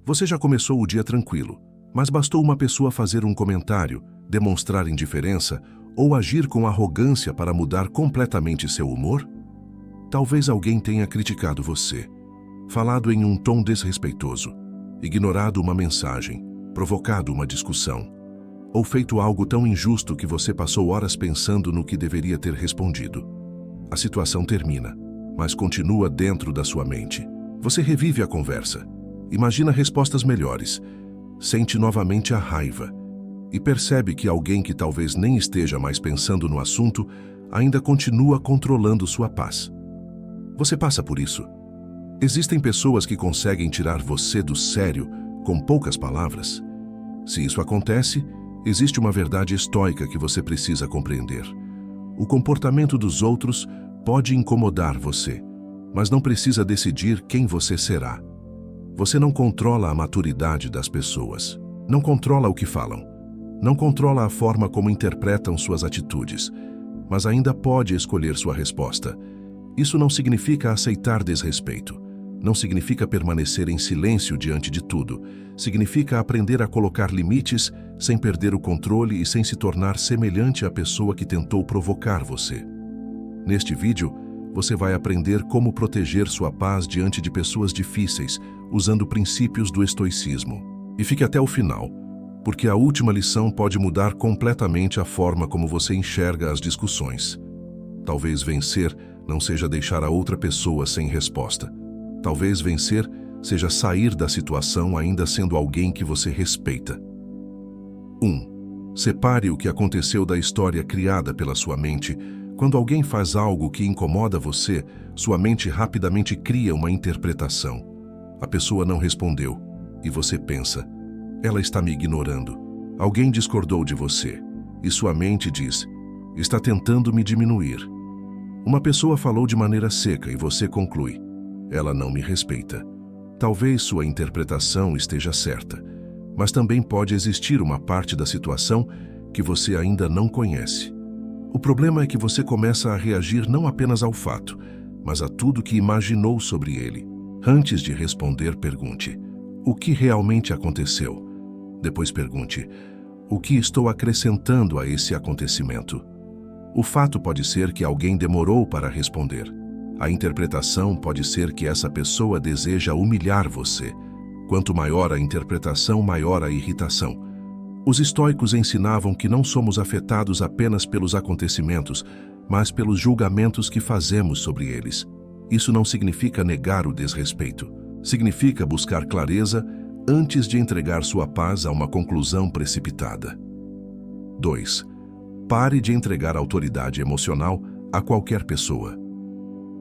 Você já começou o dia tranquilo, mas bastou uma pessoa fazer um comentário, demonstrar indiferença ou agir com arrogância para mudar completamente seu humor? Talvez alguém tenha criticado você, falado em um tom desrespeitoso, ignorado uma mensagem, provocado uma discussão, ou feito algo tão injusto que você passou horas pensando no que deveria ter respondido. A situação termina, mas continua dentro da sua mente. Você revive a conversa, imagina respostas melhores, sente novamente a raiva e percebe que alguém que talvez nem esteja mais pensando no assunto ainda continua controlando sua paz. Você passa por isso. Existem pessoas que conseguem tirar você do sério com poucas palavras. Se isso acontece, existe uma verdade estoica que você precisa compreender. O comportamento dos outros pode incomodar você, mas não precisa decidir quem você será. Você não controla a maturidade das pessoas, não controla o que falam, não controla a forma como interpretam suas atitudes, mas ainda pode escolher sua resposta. Isso não significa aceitar desrespeito, não significa permanecer em silêncio diante de tudo, significa aprender a colocar limites sem perder o controle e sem se tornar semelhante à pessoa que tentou provocar você. Neste vídeo, você vai aprender como proteger sua paz diante de pessoas difíceis, usando princípios do estoicismo. E fique até o final, porque a última lição pode mudar completamente a forma como você enxerga as discussões. Talvez vencer não seja deixar a outra pessoa sem resposta. Talvez vencer seja sair da situação ainda sendo alguém que você respeita. 1. Separe o que aconteceu da história criada pela sua mente. Quando alguém faz algo que incomoda você, sua mente rapidamente cria uma interpretação. A pessoa não respondeu, e você pensa, ela está me ignorando. Alguém discordou de você, e sua mente diz, está tentando me diminuir. Uma pessoa falou de maneira seca e você conclui, ela não me respeita. Talvez sua interpretação esteja certa, mas também pode existir uma parte da situação que você ainda não conhece. O problema é que você começa a reagir não apenas ao fato, mas a tudo que imaginou sobre ele. Antes de responder, pergunte, o que realmente aconteceu? Depois pergunte, o que estou acrescentando a esse acontecimento? O fato pode ser que alguém demorou para responder. A interpretação pode ser que essa pessoa deseja humilhar você. Quanto maior a interpretação, maior a irritação. Os estoicos ensinavam que não somos afetados apenas pelos acontecimentos, mas pelos julgamentos que fazemos sobre eles. Isso não significa negar o desrespeito. Significa buscar clareza antes de entregar sua paz a uma conclusão precipitada. 2. Pare de entregar autoridade emocional a qualquer pessoa.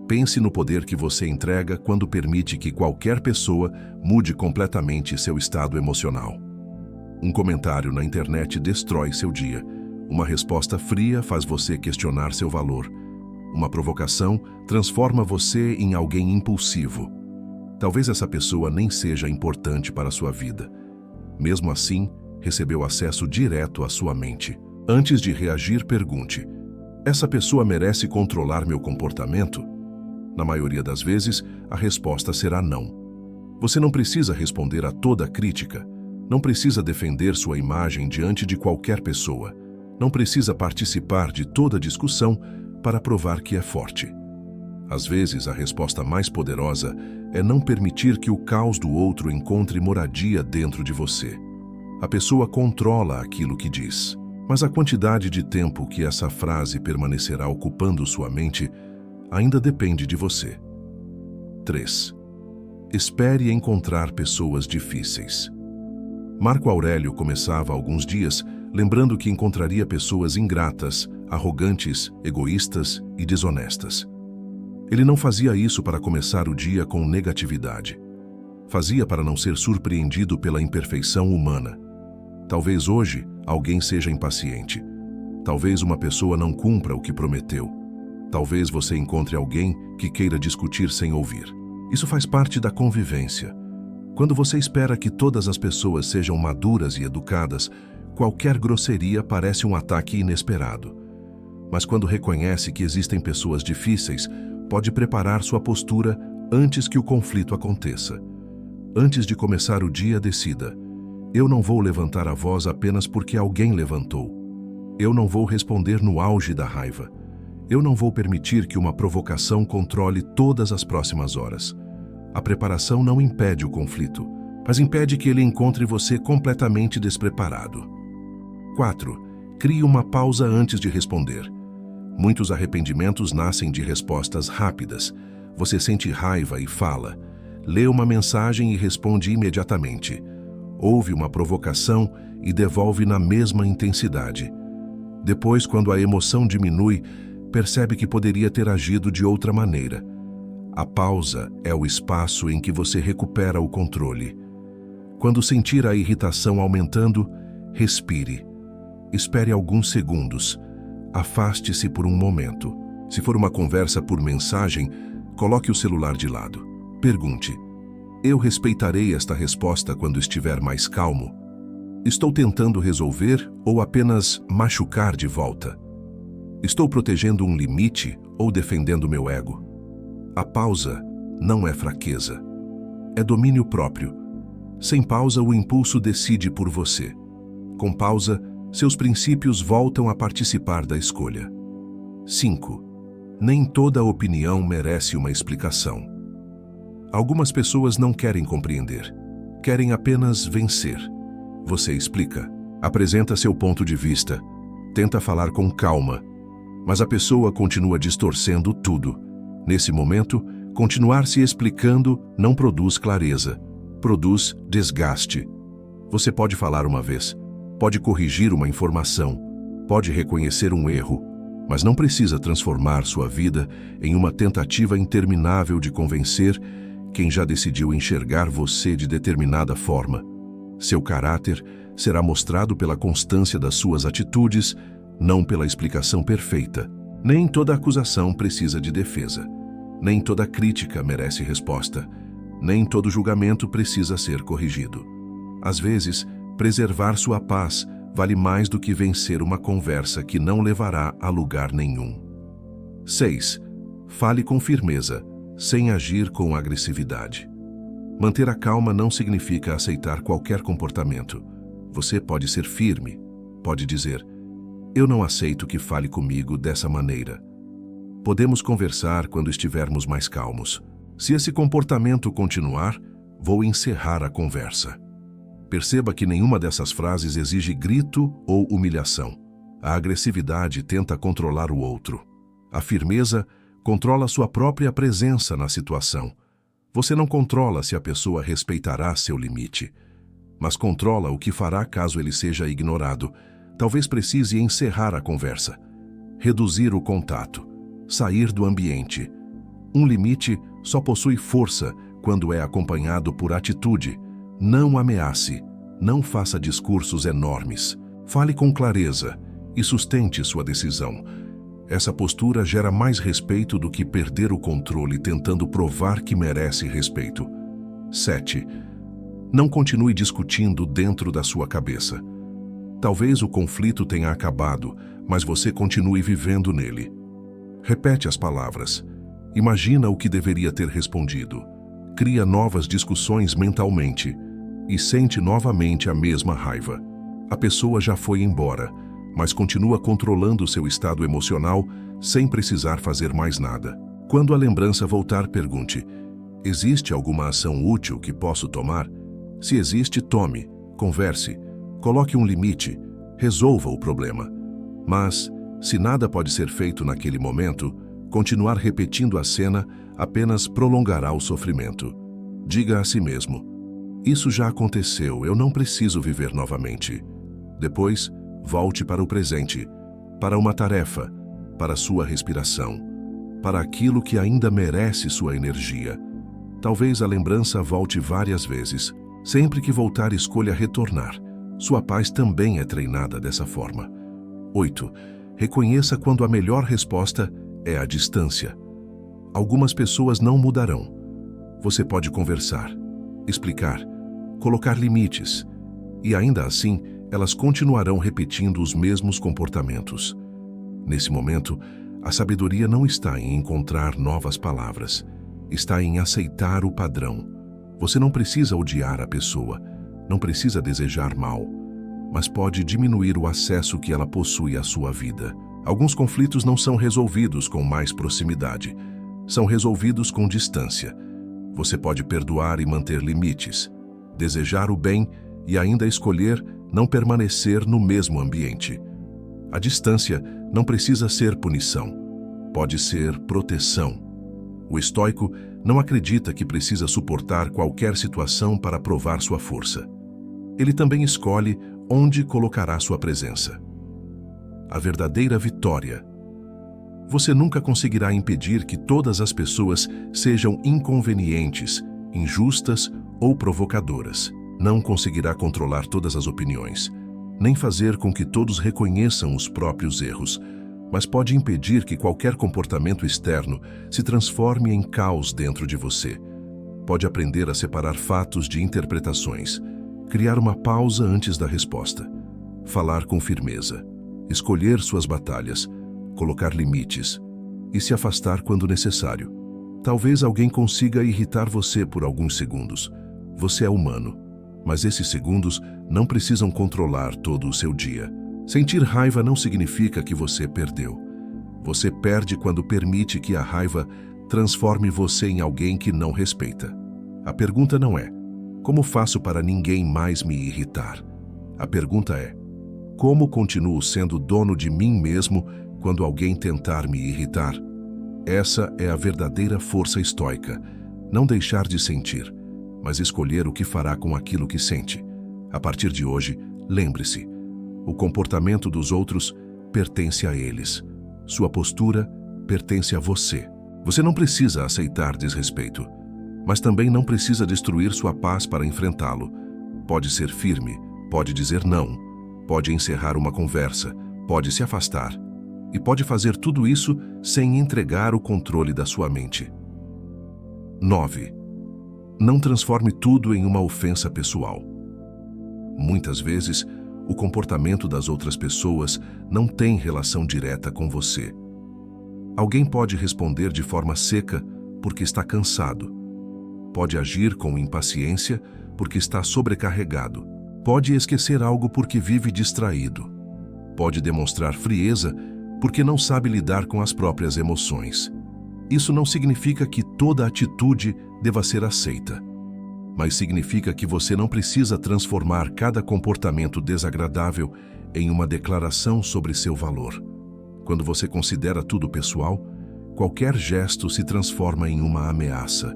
Pense no poder que você entrega quando permite que qualquer pessoa mude completamente seu estado emocional. Um comentário na internet destrói seu dia. Uma resposta fria faz você questionar seu valor. Uma provocação transforma você em alguém impulsivo. Talvez essa pessoa nem seja importante para a sua vida. Mesmo assim, recebeu acesso direto à sua mente. Antes de reagir, pergunte, essa pessoa merece controlar meu comportamento? Na maioria das vezes, a resposta será não. Você não precisa responder a toda crítica. Não precisa defender sua imagem diante de qualquer pessoa. Não precisa participar de toda discussão para provar que é forte. Às vezes, a resposta mais poderosa é não permitir que o caos do outro encontre moradia dentro de você. A pessoa controla aquilo que diz, mas a quantidade de tempo que essa frase permanecerá ocupando sua mente ainda depende de você. 3. Espere encontrar pessoas difíceis. Marco Aurélio começava alguns dias lembrando que encontraria pessoas ingratas, arrogantes, egoístas e desonestas. Ele não fazia isso para começar o dia com negatividade. Fazia para não ser surpreendido pela imperfeição humana. Talvez hoje alguém seja impaciente. Talvez uma pessoa não cumpra o que prometeu. Talvez você encontre alguém que queira discutir sem ouvir. Isso faz parte da convivência. Quando você espera que todas as pessoas sejam maduras e educadas, qualquer grosseria parece um ataque inesperado. Mas quando reconhece que existem pessoas difíceis, pode preparar sua postura antes que o conflito aconteça. Antes de começar o dia, decida: eu não vou levantar a voz apenas porque alguém levantou. Eu não vou responder no auge da raiva. Eu não vou permitir que uma provocação controle todas as próximas horas. A preparação não impede o conflito, mas impede que ele encontre você completamente despreparado. 4. Crie uma pausa antes de responder. Muitos arrependimentos nascem de respostas rápidas. Você sente raiva e fala. Lê uma mensagem e responde imediatamente. Ouve uma provocação e devolve na mesma intensidade. Depois, quando a emoção diminui, percebe que poderia ter agido de outra maneira. A pausa é o espaço em que você recupera o controle. Quando sentir a irritação aumentando, respire. Espere alguns segundos. Afaste-se por um momento. Se for uma conversa por mensagem, coloque o celular de lado. Pergunte: eu respeitarei esta resposta quando estiver mais calmo? Estou tentando resolver ou apenas machucar de volta? Estou protegendo um limite ou defendendo meu ego? A pausa não é fraqueza. É domínio próprio. Sem pausa, o impulso decide por você. Com pausa, seus princípios voltam a participar da escolha. 5. Nem toda opinião merece uma explicação. Algumas pessoas não querem compreender. Querem apenas vencer. Você explica. Apresenta seu ponto de vista. Tenta falar com calma. Mas a pessoa continua distorcendo tudo. Nesse momento, continuar se explicando não produz clareza. Produz desgaste. Você pode falar uma vez. Pode corrigir uma informação. Pode reconhecer um erro. Mas não precisa transformar sua vida em uma tentativa interminável de convencer quem já decidiu enxergar você de determinada forma. Seu caráter será mostrado pela constância das suas atitudes, não pela explicação perfeita. Nem toda acusação precisa de defesa. Nem toda crítica merece resposta. Nem todo julgamento precisa ser corrigido. Às vezes, preservar sua paz vale mais do que vencer uma conversa que não levará a lugar nenhum. 6. Fale com firmeza, sem agir com agressividade. Manter a calma não significa aceitar qualquer comportamento. Você pode ser firme, pode dizer: eu não aceito que fale comigo dessa maneira. Podemos conversar quando estivermos mais calmos. Se esse comportamento continuar, vou encerrar a conversa. Perceba que nenhuma dessas frases exige grito ou humilhação. A agressividade tenta controlar o outro. A firmeza controla sua própria presença na situação. Você não controla se a pessoa respeitará seu limite, mas controla o que fará caso ele seja ignorado. Talvez precise encerrar a conversa, reduzir o contato, sair do ambiente. Um limite só possui força quando é acompanhado por atitude. Não ameace, não faça discursos enormes. Fale com clareza e sustente sua decisão. Essa postura gera mais respeito do que perder o controle tentando provar que merece respeito. 7. Não continue discutindo dentro da sua cabeça. Talvez o conflito tenha acabado, mas você continue vivendo nele. Repete as palavras. Imagina o que deveria ter respondido. Cria novas discussões mentalmente e sente novamente a mesma raiva. A pessoa já foi embora, mas continua controlando seu estado emocional sem precisar fazer mais nada. Quando a lembrança voltar, pergunte: existe alguma ação útil que posso tomar? Se existe, tome, converse, coloque um limite, resolva o problema. Mas, se nada pode ser feito naquele momento, continuar repetindo a cena apenas prolongará o sofrimento. Diga a si mesmo: isso já aconteceu, eu não preciso viver novamente. Depois, volte para o presente, para uma tarefa, para sua respiração, para aquilo que ainda merece sua energia. Talvez a lembrança volte várias vezes. Sempre que voltar, escolha retornar. Sua paz também é treinada dessa forma. 8. Reconheça quando a melhor resposta é a distância. Algumas pessoas não mudarão. Você pode conversar, explicar, colocar limites, e ainda assim, elas continuarão repetindo os mesmos comportamentos. Nesse momento, a sabedoria não está em encontrar novas palavras, está em aceitar o padrão. Você não precisa odiar a pessoa, não precisa desejar mal, mas pode diminuir o acesso que ela possui à sua vida. Alguns conflitos não são resolvidos com mais proximidade, são resolvidos com distância. Você pode perdoar e manter limites, desejar o bem e ainda escolher não permanecer no mesmo ambiente. A distância não precisa ser punição, pode ser proteção. O estoico não acredita que precisa suportar qualquer situação para provar sua força. Ele também escolhe onde colocará sua presença. A verdadeira vitória. Você nunca conseguirá impedir que todas as pessoas sejam inconvenientes, injustas ou provocadoras. Não conseguirá controlar todas as opiniões, nem fazer com que todos reconheçam os próprios erros, mas pode impedir que qualquer comportamento externo se transforme em caos dentro de você. Pode aprender a separar fatos de interpretações, criar uma pausa antes da resposta, falar com firmeza, escolher suas batalhas, colocar limites e se afastar quando necessário. Talvez alguém consiga irritar você por alguns segundos. Você é humano, mas esses segundos não precisam controlar todo o seu dia. Sentir raiva não significa que você perdeu. Você perde quando permite que a raiva transforme você em alguém que não respeita. A pergunta não é: como faço para ninguém mais me irritar? A pergunta é: como continuo sendo dono de mim mesmo quando alguém tentar me irritar? Essa é a verdadeira força estoica. Não deixar de sentir, mas escolher o que fará com aquilo que sente. A partir de hoje, lembre-se: o comportamento dos outros pertence a eles. Sua postura pertence a você. Você não precisa aceitar desrespeito, mas também não precisa destruir sua paz para enfrentá-lo. Pode ser firme, pode dizer não, pode encerrar uma conversa, pode se afastar. E pode fazer tudo isso sem entregar o controle da sua mente. 9. Não transforme tudo em uma ofensa pessoal. Muitas vezes, o comportamento das outras pessoas não tem relação direta com você. Alguém pode responder de forma seca porque está cansado. Pode agir com impaciência porque está sobrecarregado. Pode esquecer algo porque vive distraído. Pode demonstrar frieza porque não sabe lidar com as próprias emoções. Isso não significa que toda atitude deva ser aceita, mas significa que você não precisa transformar cada comportamento desagradável em uma declaração sobre seu valor. Quando você considera tudo pessoal, qualquer gesto se transforma em uma ameaça.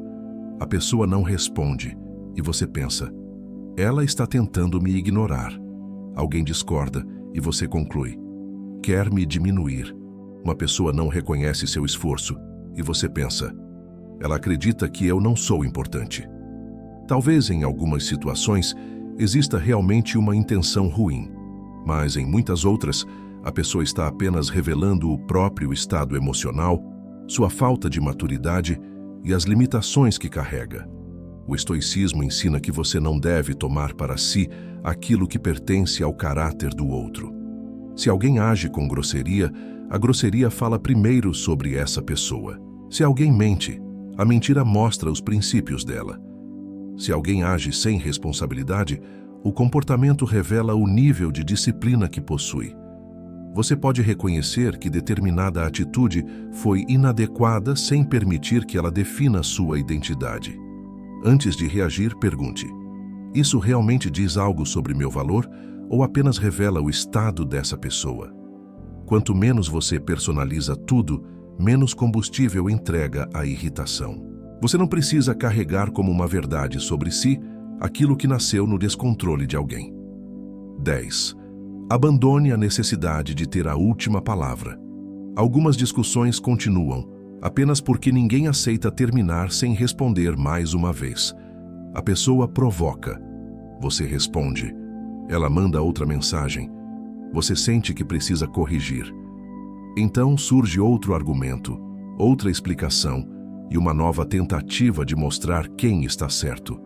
A pessoa não responde e você pensa: ela está tentando me ignorar. Alguém discorda e você conclui: quer me diminuir. Uma pessoa não reconhece seu esforço e você pensa: ela acredita que eu não sou importante. Talvez em algumas situações exista realmente uma intenção ruim, mas em muitas outras a pessoa está apenas revelando o próprio estado emocional, sua falta de maturidade e as limitações que carrega. O estoicismo ensina que você não deve tomar para si aquilo que pertence ao caráter do outro. Se alguém age com grosseria, a grosseria fala primeiro sobre essa pessoa. Se alguém mente, a mentira mostra os princípios dela. Se alguém age sem responsabilidade, o comportamento revela o nível de disciplina que possui. Você pode reconhecer que determinada atitude foi inadequada sem permitir que ela defina sua identidade. Antes de reagir, pergunte: isso realmente diz algo sobre meu valor ou apenas revela o estado dessa pessoa? Quanto menos você personaliza tudo, menos combustível entrega à irritação. Você não precisa carregar como uma verdade sobre si aquilo que nasceu no descontrole de alguém. 10. Abandone a necessidade de ter a última palavra. Algumas discussões continuam apenas porque ninguém aceita terminar sem responder mais uma vez. A pessoa provoca. Você responde. Ela manda outra mensagem. Você sente que precisa corrigir. Então surge outro argumento, outra explicação e uma nova tentativa de mostrar quem está certo.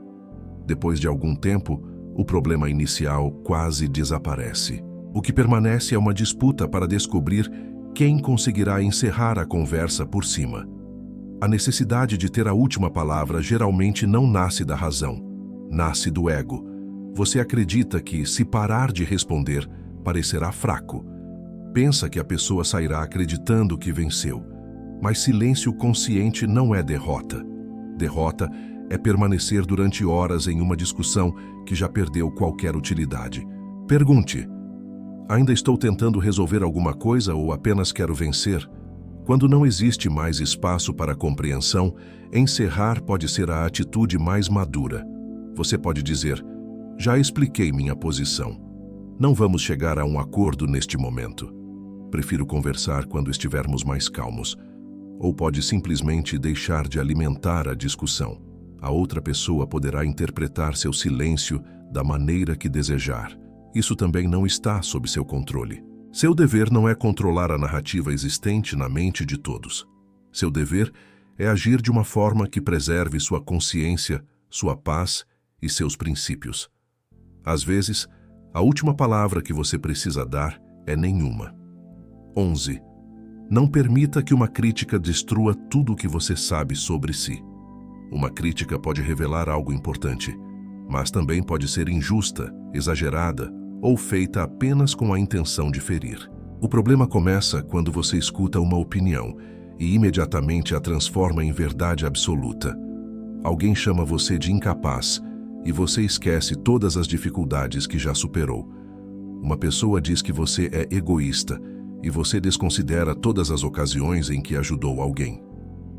Depois de algum tempo, o problema inicial quase desaparece. O que permanece é uma disputa para descobrir quem conseguirá encerrar a conversa por cima. A necessidade de ter a última palavra geralmente não nasce da razão, nasce do ego. Você acredita que, se parar de responder, parecerá fraco. Pensa que a pessoa sairá acreditando que venceu. Mas silêncio consciente não é derrota. Derrota é permanecer durante horas em uma discussão que já perdeu qualquer utilidade. Pergunte: ainda estou tentando resolver alguma coisa ou apenas quero vencer? Quando não existe mais espaço para compreensão, encerrar pode ser a atitude mais madura. Você pode dizer: já expliquei minha posição. Não vamos chegar a um acordo neste momento. Prefiro conversar quando estivermos mais calmos. Ou pode simplesmente deixar de alimentar a discussão. A outra pessoa poderá interpretar seu silêncio da maneira que desejar. Isso também não está sob seu controle. Seu dever não é controlar a narrativa existente na mente de todos. Seu dever é agir de uma forma que preserve sua consciência, sua paz e seus princípios. Às vezes, a última palavra que você precisa dar é nenhuma. 11. Não permita que uma crítica destrua tudo o que você sabe sobre si. Uma crítica pode revelar algo importante, mas também pode ser injusta, exagerada ou feita apenas com a intenção de ferir. O problema começa quando você escuta uma opinião e imediatamente a transforma em verdade absoluta. Alguém chama você de incapaz e você esquece todas as dificuldades que já superou. Uma pessoa diz que você é egoísta e você desconsidera todas as ocasiões em que ajudou alguém.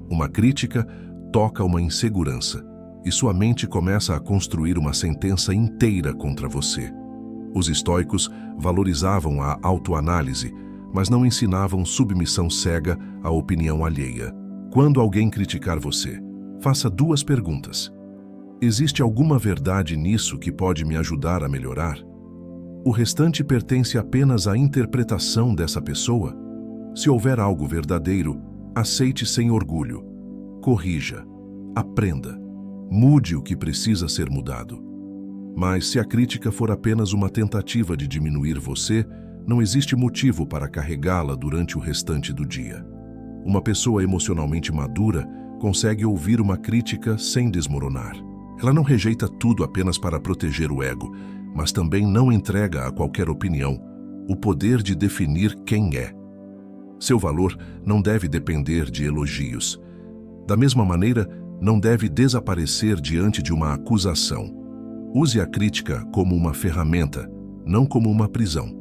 Uma crítica toca uma insegurança e sua mente começa a construir uma sentença inteira contra você. Os estoicos valorizavam a autoanálise, mas não ensinavam submissão cega à opinião alheia. Quando alguém criticar você, faça 2 perguntas. Existe alguma verdade nisso que pode me ajudar a melhorar? O restante pertence apenas à interpretação dessa pessoa? Se houver algo verdadeiro, aceite sem orgulho. Corrija, aprenda, mude o que precisa ser mudado. Mas se a crítica for apenas uma tentativa de diminuir você, não existe motivo para carregá-la durante o restante do dia. Uma pessoa emocionalmente madura consegue ouvir uma crítica sem desmoronar. Ela não rejeita tudo apenas para proteger o ego, mas também não entrega a qualquer opinião o poder de definir quem é. Seu valor não deve depender de elogios. Da mesma maneira, não deve desaparecer diante de uma acusação. Use a crítica como uma ferramenta, não como uma prisão.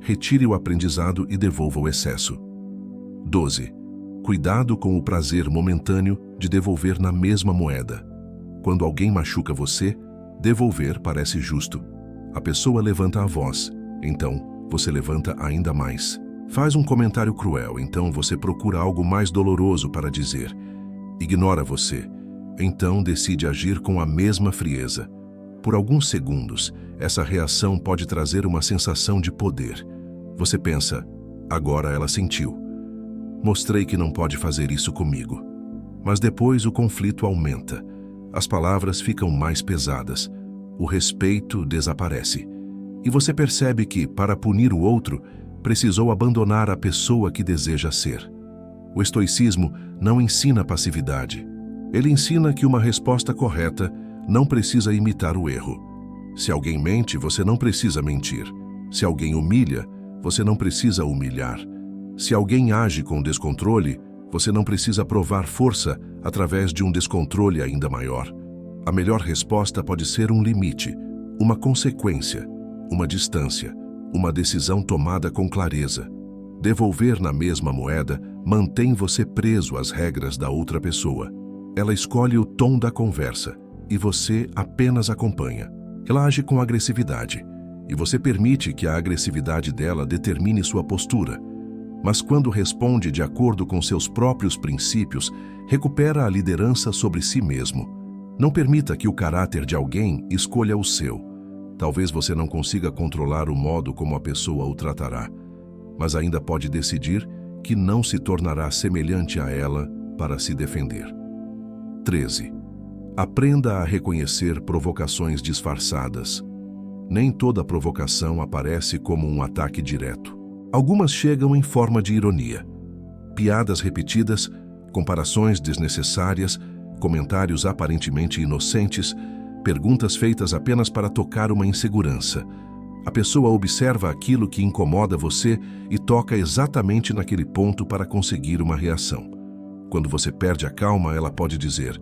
Retire o aprendizado e devolva o excesso. 12. Cuidado com o prazer momentâneo de devolver na mesma moeda. Quando alguém machuca você, devolver parece justo. A pessoa levanta a voz, então você levanta ainda mais. Faz um comentário cruel, então você procura algo mais doloroso para dizer. Ignora você, então decide agir com a mesma frieza. Por alguns segundos, essa reação pode trazer uma sensação de poder. Você pensa: agora ela sentiu. Mostrei que não pode fazer isso comigo. Mas depois o conflito aumenta. As palavras ficam mais pesadas. O respeito desaparece. E você percebe que, para punir o outro, precisou abandonar a pessoa que deseja ser. O estoicismo não ensina passividade. Ele ensina que uma resposta correta não precisa imitar o erro. Se alguém mente, você não precisa mentir. Se alguém humilha, você não precisa humilhar. Se alguém age com descontrole, você não precisa provar força através de um descontrole ainda maior. A melhor resposta pode ser um limite, uma consequência, uma distância, uma decisão tomada com clareza. Devolver na mesma moeda mantém você preso às regras da outra pessoa. Ela escolhe o tom da conversa e você apenas acompanha. Ela age com agressividade e você permite que a agressividade dela determine sua postura. Mas quando responde de acordo com seus próprios princípios, recupera a liderança sobre si mesmo. Não permita que o caráter de alguém escolha o seu. Talvez você não consiga controlar o modo como a pessoa o tratará, mas ainda pode decidir que não se tornará semelhante a ela para se defender. 13. Aprenda a reconhecer provocações disfarçadas. Nem toda provocação aparece como um ataque direto. Algumas chegam em forma de ironia. Piadas repetidas, Comparações desnecessárias, comentários aparentemente inocentes, perguntas feitas apenas para tocar uma insegurança. A pessoa observa aquilo que incomoda você e toca exatamente naquele ponto para conseguir uma reação. Quando você perde a calma, ela pode dizer: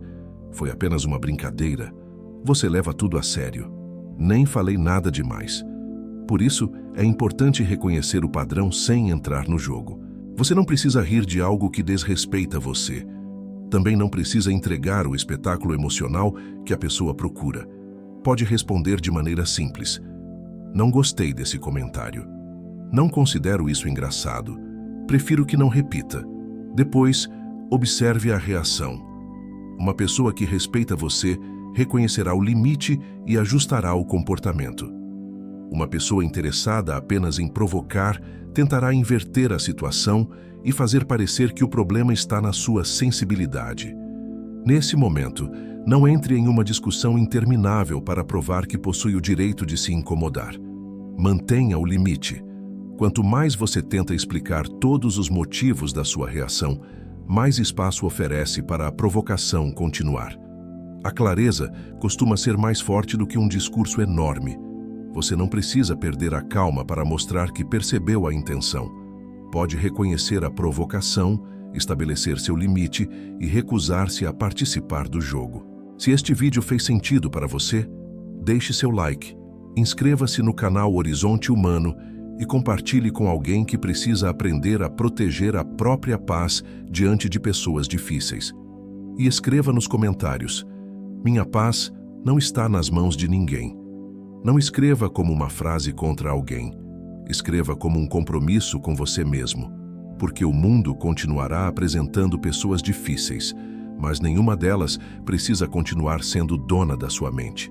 "Foi apenas uma brincadeira." Você leva tudo a sério. Nem falei nada demais. Por isso, é importante reconhecer o padrão sem entrar no jogo. Você não precisa rir de algo que desrespeita você. Também não precisa entregar o espetáculo emocional que a pessoa procura. Pode responder de maneira simples: "Não gostei desse comentário. Não considero isso engraçado. Prefiro que não repita." Depois, observe a reação. Uma pessoa que respeita você reconhecerá o limite e ajustará o comportamento. Uma pessoa interessada apenas em provocar tentará inverter a situação e fazer parecer que o problema está na sua sensibilidade. Nesse momento, não entre em uma discussão interminável para provar que possui o direito de se incomodar. Mantenha o limite. Quanto mais você tenta explicar todos os motivos da sua reação, mais espaço oferece para a provocação continuar. A clareza costuma ser mais forte do que um discurso enorme. Você não precisa perder a calma para mostrar que percebeu a intenção. Pode reconhecer a provocação, estabelecer seu limite e recusar-se a participar do jogo. Se este vídeo fez sentido para você, deixe seu like, inscreva-se no canal Horizonte Humano e compartilhe com alguém que precisa aprender a proteger a própria paz diante de pessoas difíceis. E escreva nos comentários: "Minha paz não está nas mãos de ninguém." Não escreva como uma frase contra alguém. Escreva como um compromisso com você mesmo, porque o mundo continuará apresentando pessoas difíceis, mas nenhuma delas precisa continuar sendo dona da sua mente.